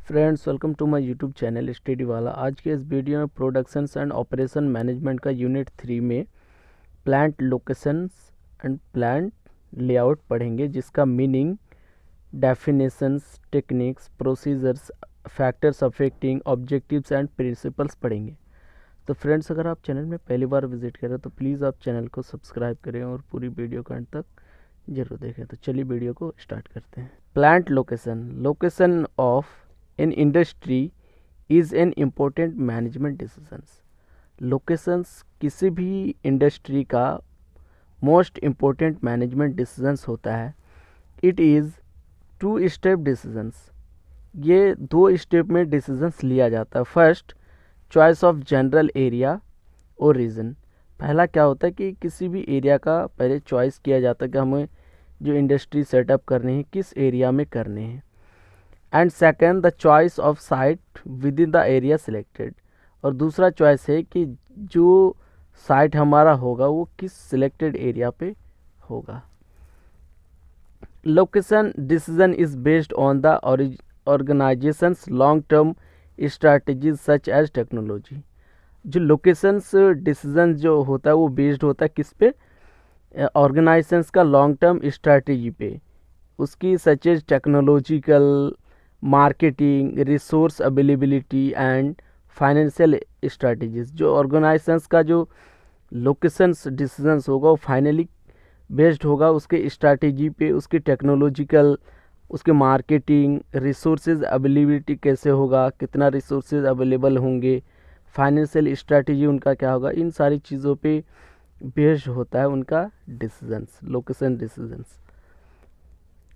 Friends, welcome to my YouTube channel study Wala. आज के इस वीडियो में प्रोडक्शंस एंड ऑपरेशन मैनेजमेंट का यूनिट 3 में plant locations and plant layout पढ़ेंगे, जिसका meaning, definitions, techniques, procedures, factors affecting, objectives and principles पढ़ेंगे। तो फ्रेंड्स, अगर आप चैनल में पहली बार विजिट करें तो प्लीज़ आप चैनल को सब्सक्राइब करें और पूरी वीडियो का अंत तक जरूर देखें। तो चलिए वीडियो को स्टार्ट करते हैं। Plant location of in industry is an important management decisions। Locations किसी भी इंडस्ट्री का मोस्ट इम्पोर्टेंट मैनेजमेंट डिसीजंस होता है। It is 2 step decisions. ये 2 स्टेप में डिसीजंस लिया जाता है। First, choice of general area और रीजन। पहला क्या होता है कि किसी भी एरिया का पहले चॉइस किया जाता है कि हमें जो इंडस्ट्री सेटअप करनी है किस एरिया में करने हैं। And second, the choice of site with in the area selected. और दूसरा चॉइस है कि जो साइट हमारा होगा वो किस सिलेक्टेड एरिया पे होगा। Location decision is based on the organisation's long term strategies such as technology. जो लोकेशंस डिसीजन जो होता है वो बेस्ड होता है किस पे? ऑर्गेनाइजेशंस का लॉन्ग टर्म स्ट्रैटेजी पे, उसकी such as technological, marketing, resource availability and financial strategies. जो ऑर्गेनाइजेशंस का जो लोकेशंस डिसीजंस होगा वो फाइनली बेस्ड होगा उसके स्ट्रैटेजी पे, उसके टेक्नोलॉजिकल, उसके मार्केटिंग, रिसोर्सेज अवेलेबिलिटी कैसे होगा, कितना रिसोर्सेज अवेलेबल होंगे, फाइनेंशियल स्ट्रैटेजी उनका क्या होगा, इन सारी चीज़ों पे बेस्ड होता है उनका decisions, location decisions.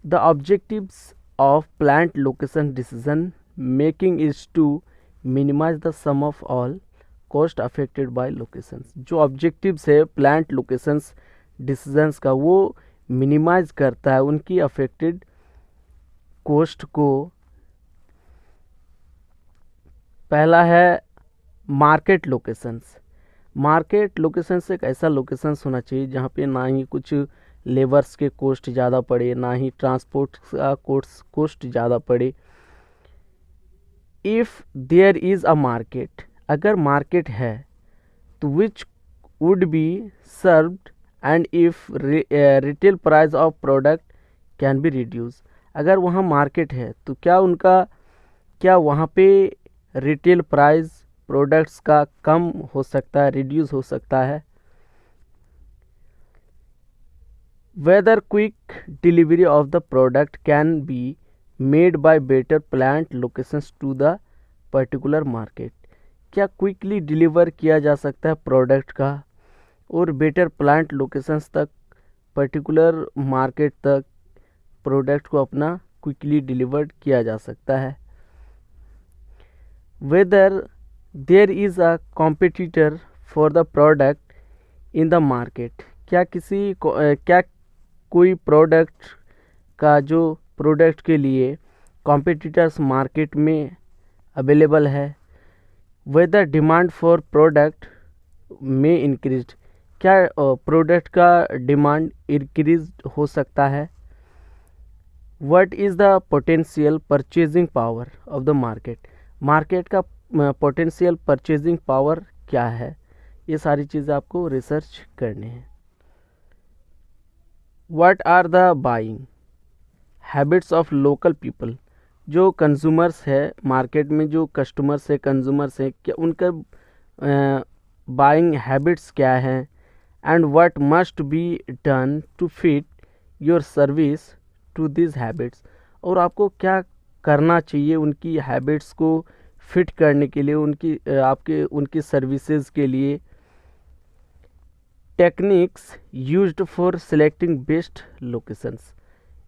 The objectives of plant location decision making is to minimize the sum of all cost affected by locations। जो objectives है plant locations decisions का वो minimize करता है उनकी affected cost को। पहला है market locations। मार्केट लोकेशंस एक ऐसा लोकेशंस होना चाहिए जहाँ पे ना ही कुछ लेबर्स के कॉस्ट ज़्यादा पड़े, ना ही ट्रांसपोर्ट का कॉस्ट ज़्यादा पड़े। If there is a market, अगर मार्केट है तो which would be served and if retail price of product can be reduce. अगर वहाँ मार्केट है तो क्या वहाँ पे रिटेल प्राइस प्रोडक्ट्स का कम हो सकता है, रिड्यूस हो सकता है। Whether quick delivery of the product can be made by better plant locations to the particular market. क्या क्विकली डिलीवर किया जा सकता है प्रोडक्ट का और बेटर प्लांट लोकेशंस तक, पर्टिकुलर मार्केट तक प्रोडक्ट को अपना क्विकली डिलीवर्ड किया जा सकता है। Whether there is a competitor for the product in the market. क्या कोई प्रोडक्ट का जो प्रोडक्ट के लिए कॉम्पिटिटर्स मार्केट में अवेलेबल है। वेदर डिमांड फॉर प्रोडक्ट में इंक्रीज, क्या प्रोडक्ट का डिमांड इंक्रीज हो सकता है। What is the potential purchasing power of the market, market का पोटेंशियल परचेजिंग पावर क्या है। ये सारी चीज़ें आपको रिसर्च करनी है। What are the buying habits of local people. जो कंज्यूमर्स है मार्केट में, जो कस्टमर्स है, कंज्यूमर्स है, क्या उनका बाइंग हैबिट्स क्या हैं। And what must be done to fit your service to this habits. और आपको क्या करना चाहिए उनकी हैबिट्स को फिट करने के लिए, उनकी सर्विसेज के लिए। Techniques used for selecting best locations.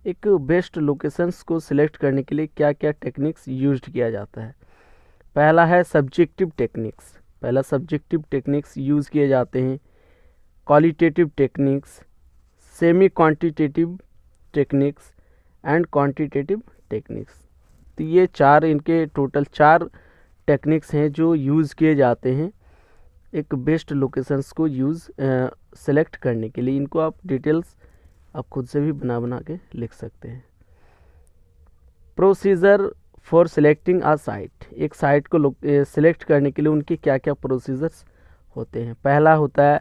एक बेस्ट लोकेशंस को सिलेक्ट करने के लिए क्या क्या टेक्निक्स यूज्ड किया जाता है। पहला है सब्जेक्टिव टेक्निक्स। पहला सब्जेक्टिव टेक्निक्स यूज़ किए जाते हैं। Qualitative techniques, semi quantitative techniques and quantitative techniques. तो ये इनके टोटल 4 टेक्निक्स हैं जो यूज़ किए जाते हैं एक बेस्ट लोकेशंस को सेलेक्ट करने के लिए। इनको आप डिटेल्स आप खुद से भी बना के लिख सकते हैं। Procedure for selecting a site, एक साइट को सिलेक्ट करने के लिए उनके क्या क्या प्रोसीजर्स होते हैं। पहला होता है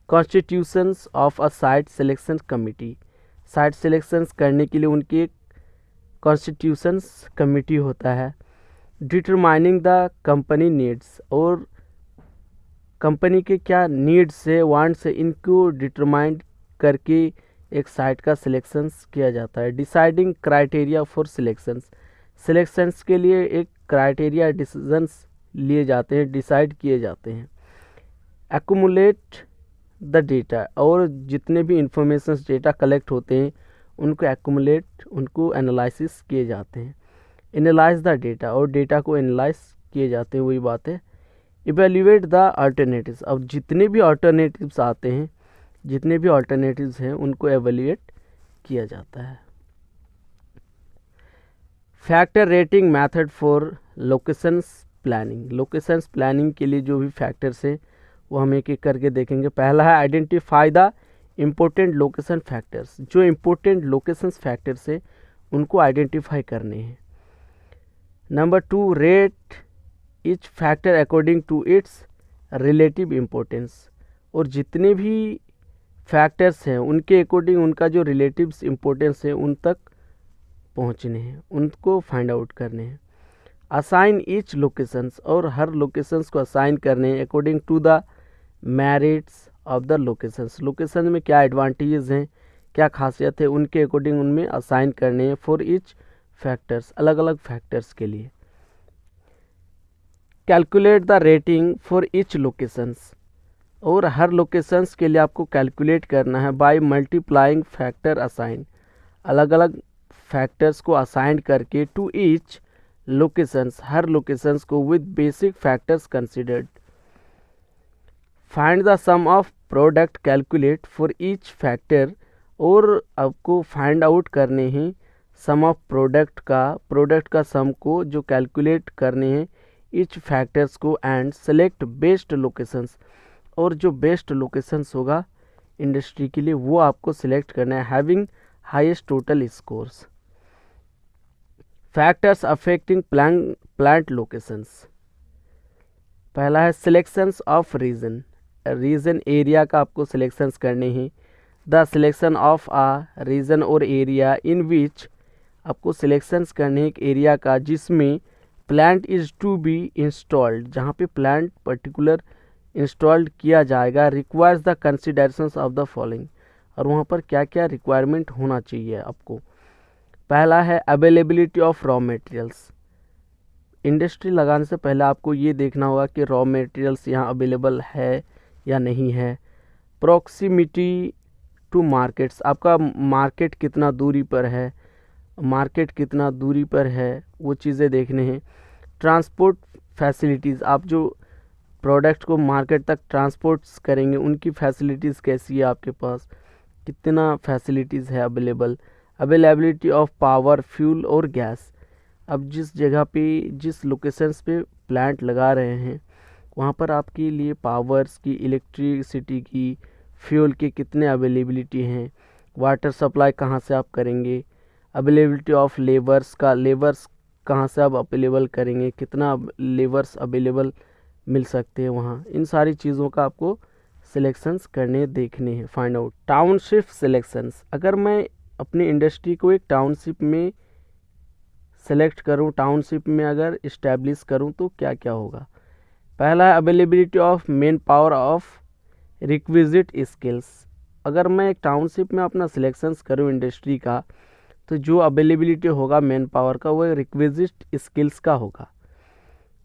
constitutions of a site selection committee, site selections करने के लिए उनकी एक कॉन्स्टिट्यूशंस कमिटी होता है। डिटरमाइनिंग द कंपनी नीड्स, और कंपनी के क्या नीड्स है, वांट्स है, इनको डिटरमाइन करके एक साइट का सिलेक्शंस किया जाता है। Deciding criteria for selections, selections के लिए एक क्राइटेरिया डिसीजंस लिए जाते हैं, डिसाइड किए जाते हैं। एक्यूमुलेट द डेटा, और जितने भी इंफॉर्मेशन डेटा कलेक्ट होते हैं उनको एक्यूमुलेट, उनको एनालिसिस किए जाते हैं। एनालाइज द डेटा, और डेटा को एनालाइज किए जाते हैं, वही बात है। इवेल्युएट द अल्टरनेटिव्स, अब जितने भी अल्टरनेटिव्स आते हैं, जितने भी अल्टरनेटिव्स हैं उनको एवेल्युएट किया जाता है। Factor rating method for locations planning, locations planning के लिए जो भी फैक्टर्स हैं वो हम एक एक करके देखेंगे। पहला है identify the important location factors, जो इम्पोर्टेंट लोकेशंस फैक्टर्स हैं उनको आइडेंटिफाई करने हैं। Number 2, rate each factor according to its relative importance, और जितने भी फैक्टर्स हैं उनके अकॉर्डिंग उनका जो रिलेटिव इम्पोर्टेंस है उन तक पहुंचने हैं, उनको फाइंड आउट करने हैं। असाइन ईच लोकेशंस, और हर लोकेशंस को असाइन करने हैं according to the merits of the locations, location में क्या एडवांटेजेस हैं, क्या खासियत है, उनके अकॉर्डिंग उनमें असाइन करने हैं। फॉर ईच फैक्टर्स, अलग अलग फैक्टर्स के लिए। Calculate the rating for each locations, और हर लोकेशंस के लिए आपको कैलकुलेट करना है बाय मल्टीप्लाइंग फैक्टर असाइन, अलग अलग फैक्टर्स को असाइन करके टू ईच लोकेशंस, हर लोकेशंस को with basic factors considered. Find the sum of product calculate for each factor, और आपको फाइंड आउट करने हैं सम ऑफ प्रोडक्ट का सम को जो कैलकुलेट करने हैं ईच फैक्टर्स को। एंड सेलेक्ट बेस्ट लोकेशंस, और जो बेस्ट लोकेशंस होगा इंडस्ट्री के लिए वो आपको सिलेक्ट करना है। Having highest total scores. Factors affecting plant locations, पहला है selections of region, region area का आपको सिलेक्शंस करने हैं। The selection of a region और एरिया इन विच, आपको सिलेक्शंस करने हैं एक एरिया का जिसमें plant is to be installed, जहाँ पे प्लांट पर्टिकुलर इंस्टॉल्ड किया जाएगा। Requires the considerations of the following, और वहाँ पर क्या क्या रिक्वायरमेंट होना चाहिए आपको। पहला है availability of raw materials, industry लगाने से पहले आपको ये देखना होगा कि रॉ मटेरियल्स यहाँ अवेलेबल है या नहीं है। प्रॉक्सिमिटी टू मार्केट्स, आपका मार्केट कितना दूरी पर है, मार्केट कितना दूरी पर है वो चीज़ें देखने हैं। ट्रांसपोर्ट फैसिलिटीज़, आप जो प्रोडक्ट को मार्केट तक ट्रांसपोर्ट्स करेंगे उनकी फैसिलिटीज़ कैसी है, आपके पास कितना फैसिलिटीज़ है available. Availability of power, fuel और गैस, अब जिस जगह पे, जिस लोकेशंस पे प्लांट लगा रहे हैं वहाँ पर आपके लिए पावर्स की, इलेक्ट्रिसिटी की, फ्यूल की कितने अवेलेबिलिटी हैं। वाटर सप्लाई कहाँ से आप करेंगे। अवेलेबिलिटी ऑफ लेबर्स का, लेबर्स कहाँ से आप अवेलेबल करेंगे, कितना लेबर्स अवेलेबल मिल सकते हैं वहाँ। इन सारी चीज़ों का आपको सिलेक्शंस करने, देखने हैं, फाइंड आउट। टाउनशिप सिलेक्शंस, अगर मैं अपनी इंडस्ट्री को एक टाउनशिप में सेलेक्ट करूं, टाउनशिप में अगर इस्टेब्लिश करूं तो क्या क्या होगा। पहला है availability of main power of requisite skills, अगर मैं एक टाउनशिप में अपना सिलेक्शंस करूं इंडस्ट्री का तो जो अवेलेबिलिटी होगा मेन पावर का वो रिक्विजिट स्किल्स का होगा।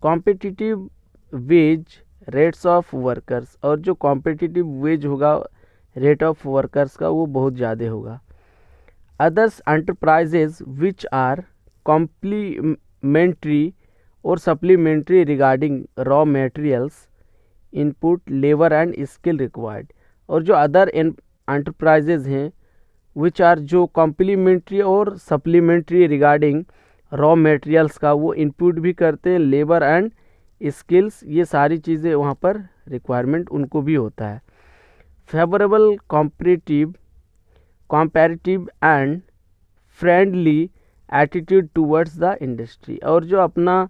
Competitive wage rates of workers, और जो कॉम्पिटिटिव वेज होगा रेट ऑफ वर्कर्स का वो बहुत ज़्यादा होगा। Others enterprises which are complementary और supplementary regarding raw materials input labour and skill required, और जो अदर एंटरप्राइजेज हैं विच आर जो कॉम्प्लीमेंट्री और सप्लीमेंट्री रिगार्डिंग रॉ मटेरियल्स का वो इनपुट भी करते हैं, लेबर एंड स्किल्स, ये सारी चीज़ें वहाँ पर रिक्वायरमेंट उनको भी होता है। Favourable comparative and friendly attitude towards the industry, और जो अपना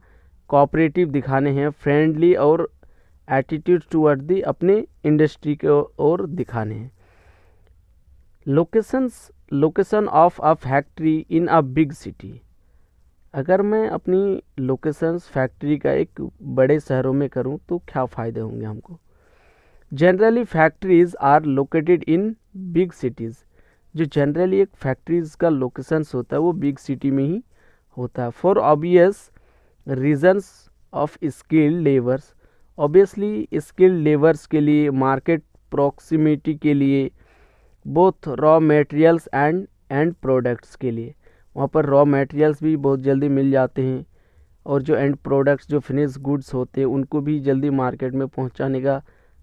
कोऑपरेटिव दिखाने हैं, फ्रेंडली और एटीट्यूड टूवर्ड दी अपने इंडस्ट्री के ओर दिखाने हैं। Location of a factory in a big city, अगर मैं अपनी लोकेशंस फैक्ट्री का एक बड़े शहरों में करूं तो क्या फ़ायदे होंगे हमको। Generally factories are located in big cities, जो जनरली एक फैक्ट्रीज का लोकेशंस होता है वो बिग सिटी में ही होता है। For obvious reasons of skilled labours, obviously skilled labours के लिए, मार्केट प्रॉक्सिमिटी के लिए, both raw materials and products के लिए, वहाँ पर रॉ मटेरियल्स भी बहुत जल्दी मिल जाते हैं, और जो एंड प्रोडक्ट्स जो फिनिश गुड्स होते हैं उनको भी जल्दी मार्केट में पहुँचाने का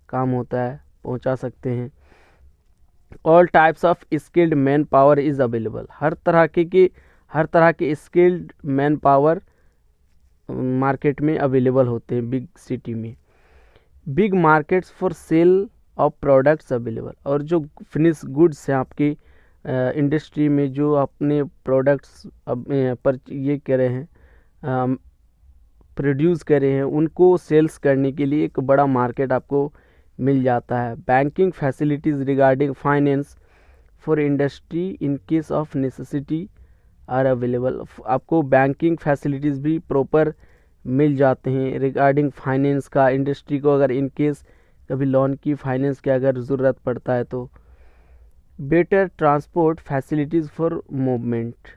काम होता है, पहुँचा सकते हैं। All types of skilled manpower is available, हर तरह के स्किल्ड मैन पावर मार्केट में अवेलेबल होते हैं बिग सिटी में। Big markets for sale of products available, और जो फिनिश गुड्स हैं आपकी इंडस्ट्री में, जो अपने प्रोडक्ट्स पर ये कर रहे हैं, प्रोड्यूस कर रहे हैं, उनको सेल्स करने के लिए एक बड़ा मार्केट आपको मिल जाता है। Banking facilities regarding finance for industry in case of necessity are available, आपको बैंकिंग फैसिलिटीज़ भी प्रॉपर मिल जाते हैं रिगार्डिंग फाइनेंस का, इंडस्ट्री को अगर इन केस कभी लोन की फाइनेंस की अगर ज़रूरत पड़ता है तो। Better transport facilities for movement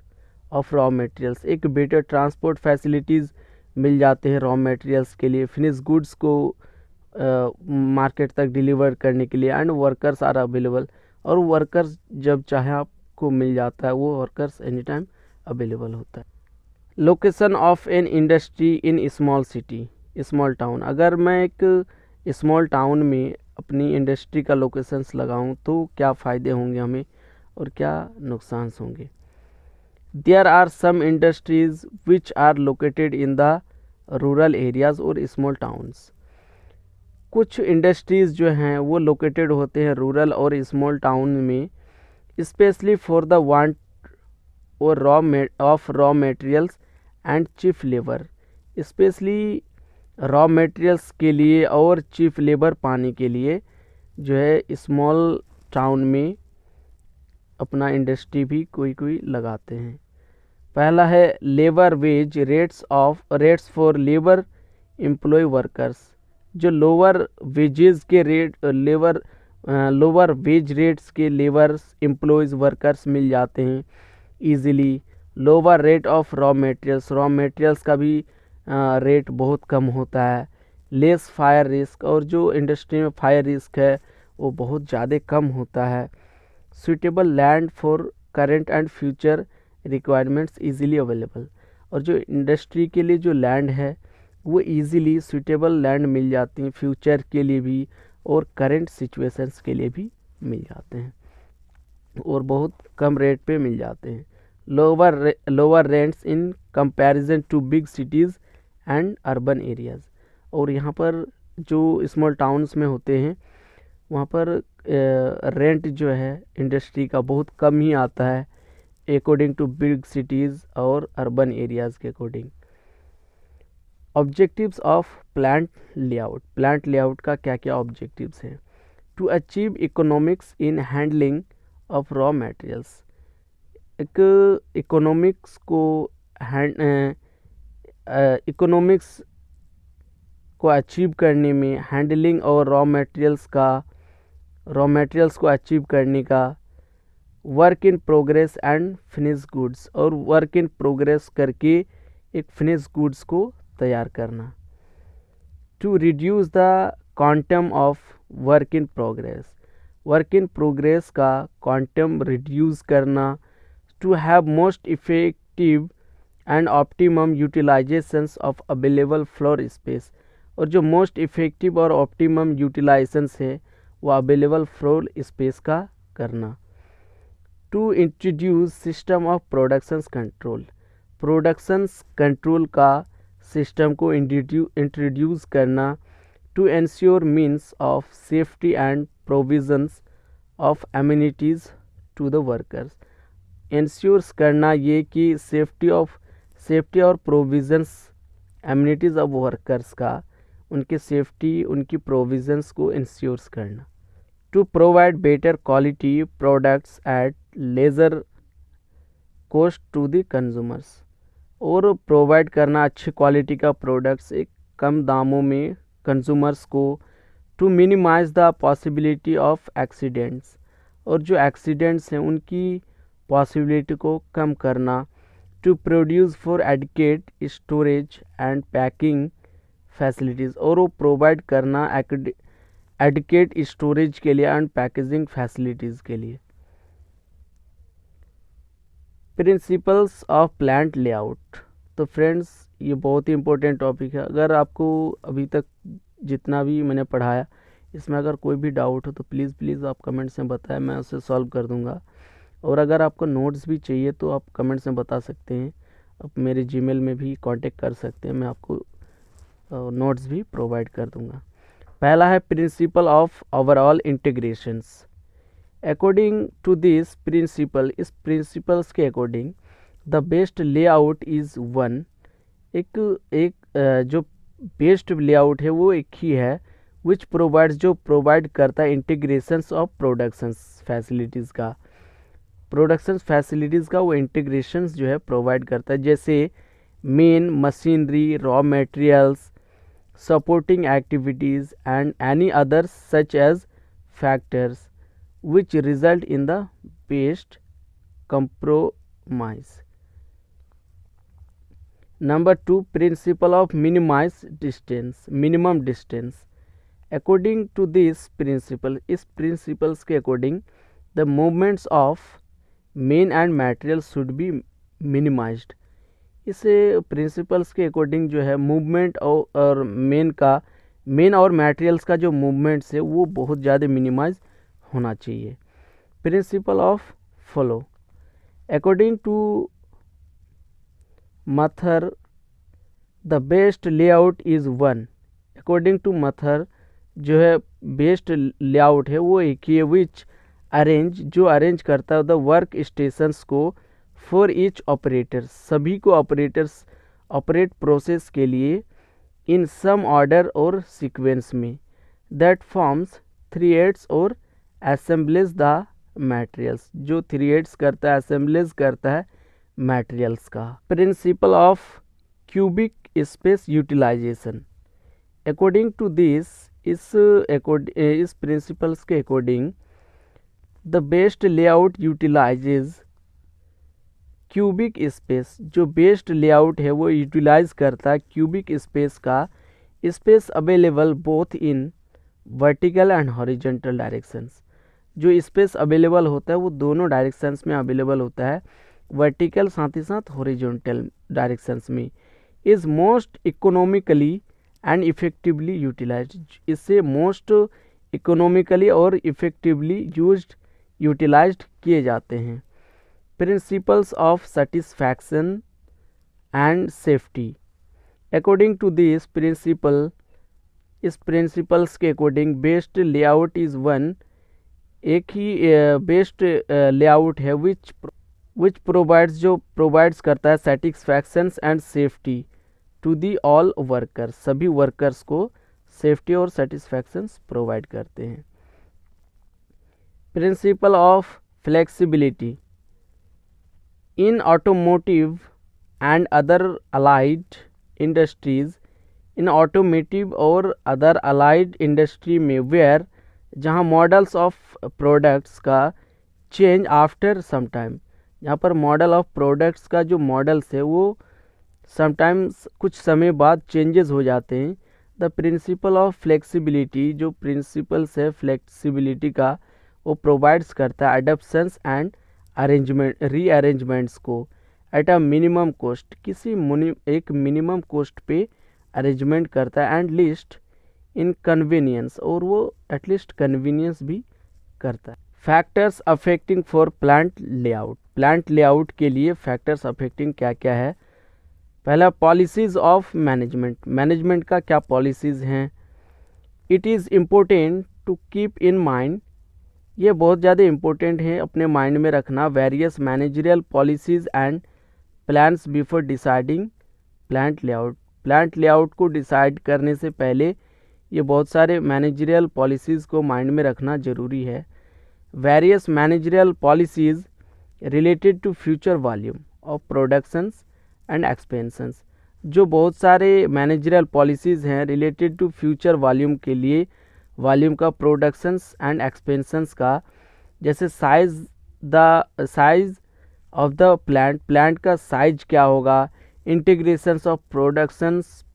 of raw materials, एक बेटर ट्रांसपोर्ट फैसिलिटीज़ मिल जाते हैं रॉ मटेरियल्स के लिए, फिनिश गुड्स को मार्केट तक डिलीवर करने के लिए। एंड वर्कर्स आर अवेलेबल, और वर्कर्स जब चाहे आपको मिल जाता है, वो वर्कर्स एनी टाइम अवेलेबल होता है। Location of an industry in small city, small town, अगर मैं एक स्मॉल टाउन में अपनी इंडस्ट्री का लोकेशंस लगाऊं तो क्या फ़ायदे होंगे हमें और क्या नुकसान होंगे। There are some industries which are located in the rural areas और स्मॉल टाउन्स, कुछ इंडस्ट्रीज़ जो हैं वो लोकेटेड होते हैं रूरल और स्मॉल टाउन में, स्पेशली फॉर द वांट और raw materials and cheap labour, specially raw materials के लिए और चीफ लेबर पाने के लिए जो है स्मॉल टाउन में अपना इंडस्ट्री भी कोई लगाते हैं। पहला है labour wage rates for labour employ workers, जो लोअर वेजेस के लोअर वेज रेट्स के लेबर्स एम्प्लॉयज़ वर्कर्स मिल जाते हैं easily. Lower rate of raw materials का भी रेट बहुत कम होता है। लेस फायर रिस्क, और जो इंडस्ट्री में फायर रिस्क है वो बहुत ज़्यादा कम होता है। Suitable land for current and future requirements easily available, और जो इंडस्ट्री के लिए जो लैंड है वो इजीली सूटेबल लैंड मिल जाती हैं फ्यूचर के लिए भी और करेंट सिचुएशंस के लिए भी मिल जाते हैं, और बहुत कम रेट पे मिल जाते हैं। Lower rents in comparison to big cities and urban areas, और यहाँ पर जो स्मॉल टाउन्स में होते हैं वहाँ पर रेंट जो है इंडस्ट्री का बहुत कम ही आता है अकॉर्डिंग टू बिग सिटीज़ और अर्बन एरियाज़ के according. Objectives of plant layout का क्या क्या ऑब्जेक्टिव्स हैं। To achieve economics in handling of raw materials, एक इकोनॉमिक्स को अचीव करने में हैंडलिंग और रॉ मटेरियल्स को अचीव करने का। Work in progress and finish goods, और वर्क इन प्रोग्रेस करके एक फिनिश गुड्स को तैयार करना। To reduce the quantum of work in progress का क्वांटम रिड्यूस करना। To have most effective and optimum utilisations of available floor space, और जो मोस्ट इफेक्टिव और ऑप्टिमम यूटिलाइजेशंस है वो अवेलेबल फ्लोर स्पेस का करना। To introduce system of productions control का सिस्टम को इंट्रोड्यूस करना। To ensure means of safety and provisions of amenities to the workers, ensures करना ये कि सेफ्टी और प्रोविजंस एमिनिटीज़ ऑफ वर्कर्स का, उनके सेफ्टी उनकी प्रोविजंस को इंश्योर्स करना। To provide better quality products at lesser cost to the consumers, और प्रोवाइड करना अच्छी क्वालिटी का प्रोडक्ट्स एक कम दामों में कंज्यूमर्स को। To minimise the possibility of accidents, और जो एक्सीडेंट्स हैं उनकी पॉसिबिलिटी को कम करना। To produce for adequate storage and packing facilities, और वो प्रोवाइड करना एडिकेट स्टोरेज के लिए एंड पैकेजिंग फैसिलिटीज़ के लिए। Principles of plant layout. तो फ्रेंड्स ये बहुत ही इम्पोर्टेंट टॉपिक है। अगर आपको अभी तक जितना भी मैंने पढ़ाया इसमें अगर कोई भी डाउट हो तो प्लीज़ आप कमेंट्स में बताएं, मैं उसे सॉल्व कर दूंगा। और अगर आपको नोट्स भी चाहिए तो आप कमेंट्स में बता सकते हैं, आप मेरे जीमेल में भी कांटेक्ट कर सकते हैं, मैं आपको नोट्स भी प्रोवाइड कर दूंगा। पहला है principle of overall integrations. According to this principle, इस प्रिंसिपल्स के according the best layout is one, एक जो बेस्ट लेआउट है वो एक ही है, विच प्रोवाइड्स, जो प्रोवाइड करता है इंटीग्रेशंस ऑफ प्रोडक्शंस फैसिलिटीज़ का, प्रोडक्शन फैसिलिटीज़ का वो इंटीग्रेशंस जो है प्रोवाइड करता है, जैसे main machinery, raw materials, supporting activities and any others such as factors which result in the best compromise. Number 2, principle of minimum distance. According to this principle, इस principles के according the movements of main and materials should be minimized. इस principles के according जो है movement और main और materials का जो movements है वो बहुत ज़्यादा minimize होना चाहिए। Principle of follow. According to Muther the best layout is one. According to Muther जो है बेस्ट लेआउट है वो एक ही है, विच जो अरेंज करता है द वर्क स्टेशंस को फॉर ईच ऑपरेटर्स, सभी को ऑपरेट प्रोसेस के लिए इन सम ऑर्डर और सीक्वेंस में, दैट फॉर्म्स 3/8 और असेंबलीज द मटेरियल्स, जो 3/8 करता है असेंबलीज करता है मटेरियल्स का। Principle of cubic space utilisation. According to this, इस प्रिंसिपल्स के according the best layout utilises cubic space, जो बेस्ट लेआउट है वो यूटिलाइज करता है क्यूबिक स्पेस का, space available both in vertical and horizontal directions, जो स्पेस अवेलेबल होता है वो दोनों डायरेक्शंस में अवेलेबल होता है, वर्टिकल साथ ही साथ हॉरिजॉन्टल डायरेक्शंस में, is most economically and effectively utilised, इससे मोस्ट इकोनॉमिकली और इफेक्टिवली यूटिलाइज्ड किए जाते हैं। Principles of satisfaction and safety. According to this principle, इस प्रिंसिपल्स के according best layout is one, एक ही बेस्ट लेआउट है विच प्रोवाइड्स, जो प्रोवाइड्स करता है satisfactions and safety to the all workers, सभी वर्कर्स को सेफ्टी और सेटिस्फैक्शंस प्रोवाइड करते हैं। Principle of flexibility. In automotive and other allied industries, in automotive और अदर अलाइड इंडस्ट्री में वेयर, जहाँ मॉडल्स ऑफ प्रोडक्ट्स का चेंज आफ्टर सम टाइम, यहाँ पर मॉडल ऑफ प्रोडक्ट्स का जो मॉडल्स है वो समटाइम्स कुछ समय बाद चेंजेस हो जाते हैं। द प्रिंसिपल ऑफ फ्लेक्सिबिलिटी, जो प्रिंसिपल्स है फ्लेक्सिबिलिटी का, वो प्रोवाइड्स करता है अडॉप्शंस एंड रीअरेंजमेंट्स को एट अ मिनिमम कॉस्ट, एक मिनिमम कॉस्ट पे अरेंजमेंट करता है, एंड लिस्ट इनकन्वीनियंस, और वो एटलीस्ट कन्वीनियंस भी करता है। Factors affecting for plant layout. Plant layout के लिए फैक्टर्स अफेक्टिंग क्या क्या है? पहला पॉलिसीज़ ऑफ मैनेजमेंट का क्या पॉलिसीज़ हैं? It is important to keep in mind ये बहुत ज़्यादा इम्पोर्टेंट है, अपने माइंड में रखना। Various managerial policies and plans before deciding plant layout. Plant layout को डिसाइड करने से पहले ये बहुत सारे मैनेजरियल पॉलिसीज़ को माइंड में रखना ज़रूरी है। Various managerial policies related to future volume of productions and expansions. जो बहुत सारे मैनेजरियल पॉलिसीज़ हैं रिलेटेड टू फ्यूचर वॉल्यूम के लिए, वॉल्यूम का, प्रोडक्शंस एंड एक्सपेंशंस का, जैसे साइज़ ऑफ द प्लांट का साइज क्या होगा, इंटीग्रेशंस ऑफ प्रोडक्शंस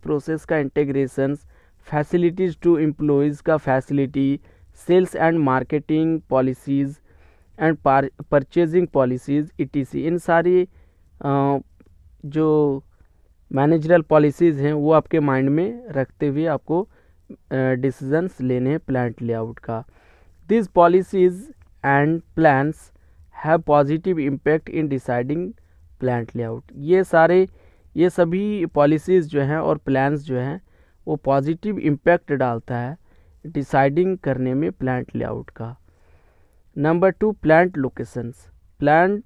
प्रोसेस का इंटीग्रेशंस, फैसिलिटीज़ टू एम्प्लॉयज़ का facility, sales and marketing policies and purchasing policies etc। इन सारी जो मैनेजरल पॉलिसीज़ हैं वो आपके माइंड में रखते हुए आपको डिसीजंस लेने हैं प्लांट लेआउट का। This policies and plans have positive impact in deciding plant layout. ये सभी पॉलिसीज़ जो हैं और प्लान्स जो हैं वो पॉजिटिव इम्पैक्ट डालता है डिसाइडिंग करने में प्लांट लेआउट का। Number 2, plant locations. Plant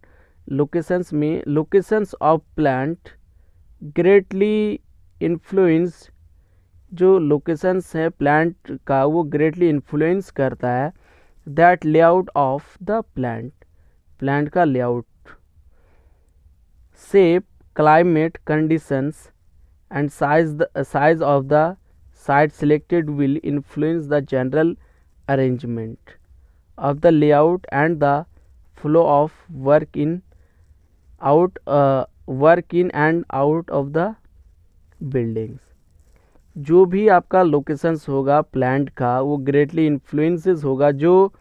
locations में locations of plant greatly influence, जो लोकेशंस है प्लांट का वो ग्रेटली इन्फ्लुएंस करता है that layout of the plant का layout. Shape, climate conditions and size of the site selected will influence the general arrangement of the layout and the flow of work in and out of the buildings। जो भी आपका locations होगा plant का वो greatly influences होगा, जो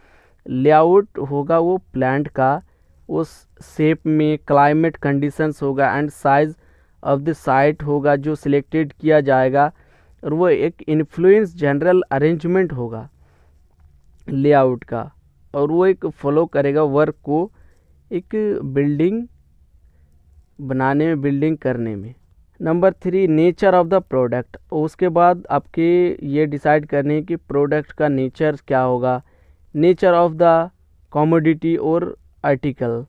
layout होगा वो प्लांट का, उस शेप में, क्लाइमेट कंडीशंस होगा and size of the site होगा जो सिलेक्टेड किया जाएगा, और वो एक इन्फ्लुएंस जनरल अरेंजमेंट होगा लेआउट का, और वो एक फॉलो करेगा वर्क को एक बिल्डिंग बनाने में, बिल्डिंग करने में। Number 3, nature of the product. उसके बाद आपके ये डिसाइड करने कि प्रोडक्ट का नेचर क्या होगा। नेचर ऑफ द कमोडिटी और article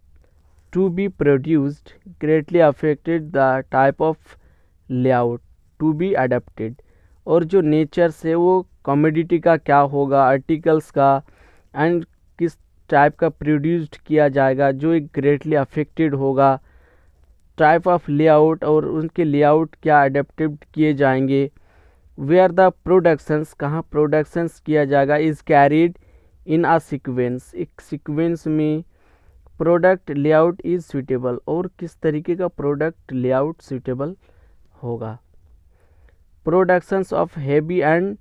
to be produced greatly affected the type of layout to be adapted. और जो नेचर से वो कमोडिटी का क्या होगा, आर्टिकल्स का, एंड किस टाइप का प्रोड्यूस्ड किया जाएगा जो एक ग्रेटली अफेक्टेड होगा, टाइप ऑफ लेआउट और उनके लेआउट क्या अडेप्टेड किए जाएंगे। वेयर द प्रोडक्शंस, कहाँ प्रोडक्शंस किया जाएगा, is carried in a sequence, एक सीक्वेंस में प्रोडक्ट लेआउट इज़ सूटेबल, और किस तरीके का प्रोडक्ट लेआउट सूटेबल होगा। प्रोडक्शंस ऑफ हेवी एंड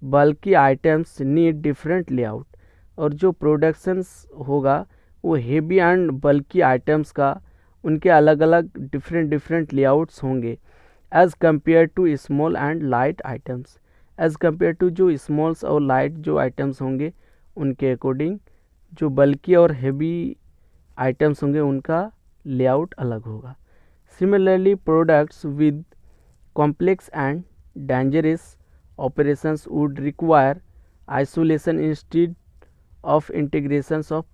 बल्कि आइटम्स नीड डिफरेंट लेआउट, और जो प्रोडक्शंस होगा वो हेवी एंड बल्कि आइटम्स का, उनके अलग अलग डिफरेंट लेआउट्स होंगे as compare to small and light items. As compare to जो स्मॉल्स और लाइट जो आइटम्स होंगे उनके अकॉर्डिंग जो बल्कि और हेवी आइटम्स होंगे उनका लेआउट अलग होगा। Similarly products with complex and dangerous operations would require isolation instead of integrations of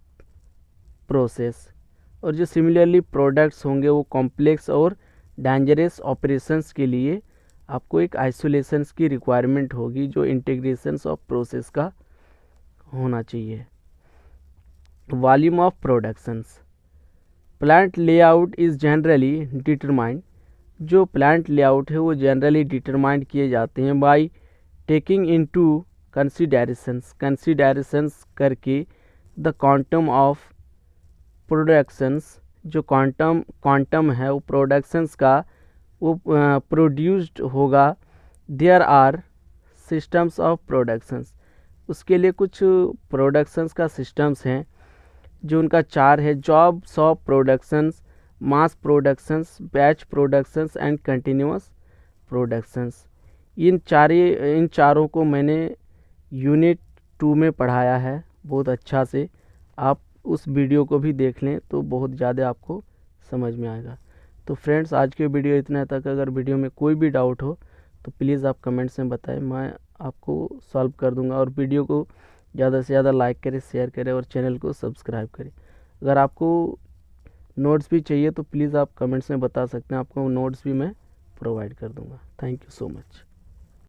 process। और जो सिमिलरली प्रोडक्ट्स होंगे वो कॉम्प्लेक्स और डेंजरस ऑपरेशंस के लिए आपको एक आइसोलेशंस की रिक्वायरमेंट होगी जो इंटीग्रेशंस ऑफ प्रोसेस का होना चाहिए। Volume of productions. Plant layout is generally determined, जो प्लांट लेआउट है वो जनरली डिटरमाइंड किए जाते हैं बाय टेकिंग इनटू कंसीडरेशंस करके द क्वांटम ऑफ प्रोडक्शंस, जो क्वांटम है वो प्रोडक्शंस का वो प्रोड्यूस्ड होगा। There are systems of productions, उसके लिए कुछ प्रोडक्शंस का सिस्टम्स हैं जो उनका 4 है। Jobs of productions, mass productions, batch productions and continuous productions. इन चारों को मैंने यूनिट 2 में पढ़ाया है बहुत अच्छा से। आप उस वीडियो को भी देख लें तो बहुत ज़्यादा आपको समझ में आएगा। तो फ्रेंड्स, आज के वीडियो इतना तक। अगर वीडियो में कोई भी डाउट हो तो प्लीज़ आप कमेंट्स में बताएं, मैं आपको सॉल्व कर दूंगा। और वीडियो को ज़्यादा से ज़्यादा लाइक करें, शेयर करें और चैनल को सब्सक्राइब करें। अगर आपको नोट्स भी चाहिए तो प्लीज़ आप कमेंट्स में बता सकते हैं, आपको नोट्स भी मैं प्रोवाइड कर दूंगा। Thank you so much.